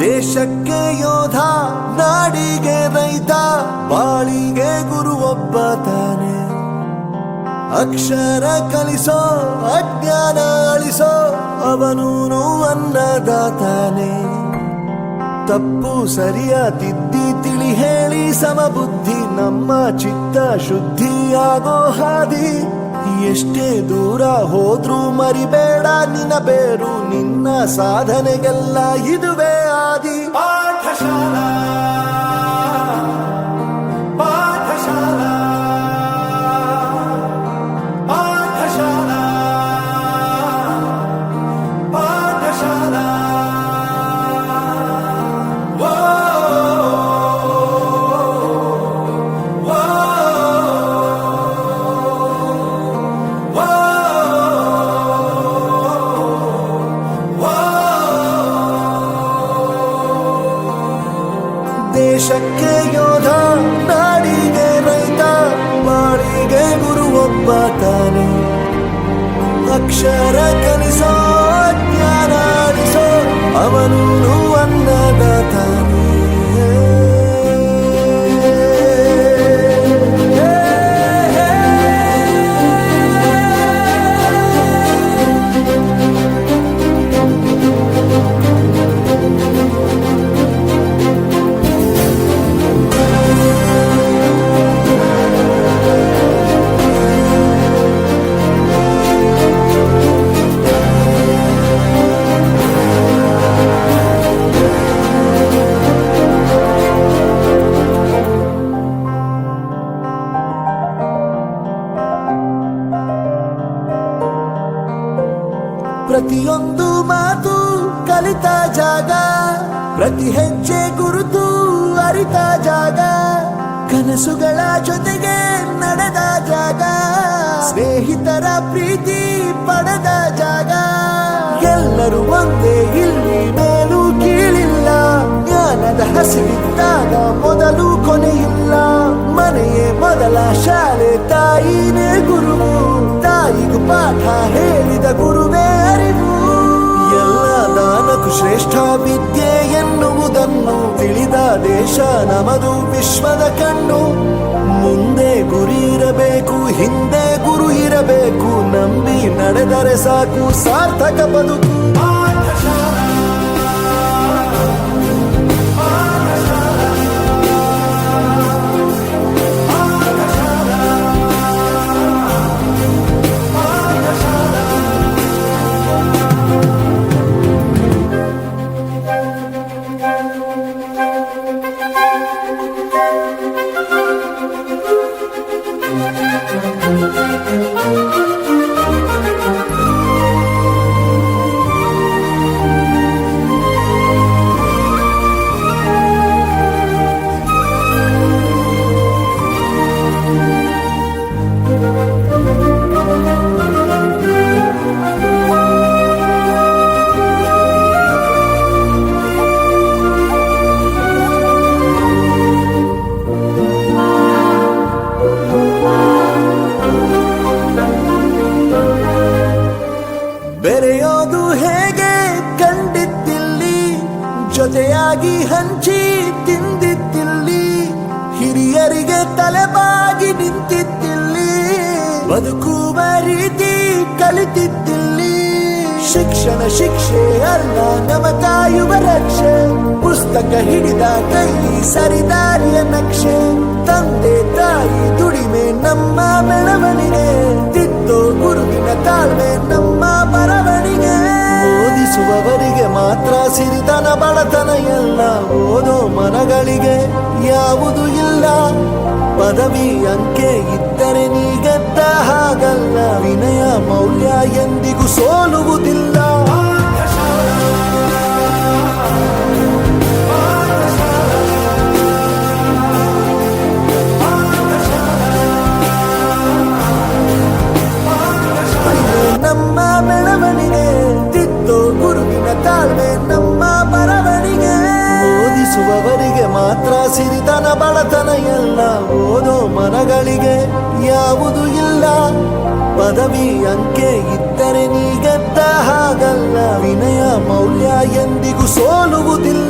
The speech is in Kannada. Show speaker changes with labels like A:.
A: ದೇಶಕ್ಕೆ ಯೋಧ, ನಾಡಿಗೆ ರೈತ, ಬಾಳಿಗೆ ಗುರು ಒಬ್ಬ ತಾನೆ. ಅಕ್ಷರ ಕಲಿಸೋ, ಅಜ್ಞಾನ ಅಳಿಸೋ, ಅವನೂನು ಅನ್ನದಾತಾನೆ. ತಪ್ಪು ಸರಿಯ ತಿದ್ದಿ ತಿಳಿ ಹೇಳಿ ಸಮಬುದ್ಧಿ, ನಮ್ಮ ಚಿತ್ತ ಶುದ್ಧಿಯಾಗೋ ಹಾದಿ. ಎಷ್ಟೇ ದೂರ ಹೋದ್ರೂ ಮರಿಬೇಡ ನಿನ್ನ ಬೇರು, ನಿನ್ನ ಸಾಧನೆಗೆಲ್ಲ ಇದುವೇ ಆದಿ. ಪಾಠಶಾಲಾ ಪಾಠಶಾಲಾ ಪಾಠಶಾಲಾ ಪಾಠಶಾಲಾ. ದೇಶಕ್ಕೆ ಯೋಧ, ನಾಡಿಗೆ ರೈತ, ಬಾಳಿಗೆ ಗುರು ಒಬ್ಬ ತಾನೆ. ಅಕ್ಷರ ಕಲಿಸೋ, ಜ್ಞಾನ ಅಳಿಸೋ, ಅವನೂನು ಅನ್ನದಾತಾನೆ. ಪ್ರತಿಯೊಂದು ಮಾತು ಕಲಿತ ಜಾಗ, ಪ್ರತಿ ಹೆಜ್ಜೆ ಗುರುತು ಅರಿತ ಜಾಗ, ಕನಸುಗಳ ಜೊತೆಗೆ ನಡೆದ ಜಾಗ, ಸ್ನೇಹಿತರ ಪ್ರೀತಿ ಪಡೆದ ಜಾಗ. ಎಲ್ಲರೂ ಒಂದೇ, ಇಲ್ಲಿ ಮೇಲೂ ಕೀಳಿಲ್ಲ, ಜ್ಞಾನದ ಹಸಿವಿದ್ದಾಗ ಮೊದಲು ಕೊನೆಯಿಲ್ಲ. ಮನೆಯೇ ಮೊದಲ ಶಾಲೆ, ತಾಯಿನೇ ಗುರುವು, ತಾಯಿಗೂ ಪಾಠ ಹೇಳಿದ ಗುರುವೇ ಅರಿವು. ಎಲ್ಲ ದಾನಕ್ಕೂ ಶ್ರೇಷ್ಠ ವಿದ್ಯೆ ಎನ್ನುವುದನ್ನು ತಿಳಿದ ದೇಶ ನಮದು, ವಿಶ್ವದ ಕಣ್ಣು. ಮುಂದೆ ಗುರಿ ಇರಬೇಕು, ಹಿಂದೆ ಗುರು ಇರಬೇಕು, ನಂಬಿ ನಡೆದರೆ ಸಾಕು ಸಾರ್ಥಕ ಬದುಕು. ಬೆರೆಯೋದು ಹೇಗೆ ಕಂಡಿದ್ದಿಲ್ಲಿ, ಜೊತೆಯಾಗಿ ಹಂಚಿ ತಿಂದಿದ್ದಿಲ್ಲಿ, ಹಿರಿಯರಿಗೆ ತಲೆಬಾಗಿ ನಿಂತಿದ್ದಿಲ್ಲಿ, ಬದುಕುವ ರೀತಿ ಕಲಿತಿದ್ದಿಲ್ಲಿ. ಶಿಕ್ಷಣ ಶಿಕ್ಷೆ ಅಲ್ಲ, ನಮ ಕಾಯುವ ರಕ್ಷೆ, ಪುಸ್ತಕ ಹಿಡಿದ ಕೈ ಸರಿದಾರಿಯ ನಕ್ಷೆ. ತಂದೆ ತಾಯಿ ದುಡಿಮೆ ನಮ್ಮ ಬೆಳವಣಿಗೆ, ತಿದ್ದೋ ಗುರುವಿನ ತಾಳ್ಮೆ ನಮ್ಮ ಬರವಣಿಗೆ. ಓದಿಸುವವರಿಗೆ ಮಾತ್ರ ಸಿರಿತನ ಬಡತನ ಎಲ್ಲ, ಓದೋ ಮನಗಳಿಗೆ ಯಾವುದು ಇಲ್ಲ. ಪದವಿ ಅಂಕೆ ಇದ್ದರೆ ನೀ ಗೆದ್ದ ಹಾಗಲ್ಲ, ವಿನಯ ಮೌಲ್ಯ ಎಂದಿಗೂ ಸೋಲುವುದಿಲ್ಲ. ನಮ್ಮ ಬೆಳವಣಿಗೆ, ತಿದ್ದೋ ಗುರುವಿನ ತಾಳ್ಮೆ ನಮ್ಮ ಬರವಣಿಗೆ. ಓದಿಸುವವರಿಗೆ ಮಾತ್ರ ಸಿರಿತನ ಬಡತನ ಎಲ್ಲ, ಓದೋ ಮನಗಳಿಗೆ ಯಾವುದು ಇಲ್ಲ. ಪದವಿ ಅಂಕೆ ಇದ್ದರೆ ನೀ ಗೆದ್ದ ಹಾಗಲ್ಲ, ವಿನಯ ಮೌಲ್ಯ ಎಂದಿಗೂ ಸೋಲುವುದಿಲ್ಲ.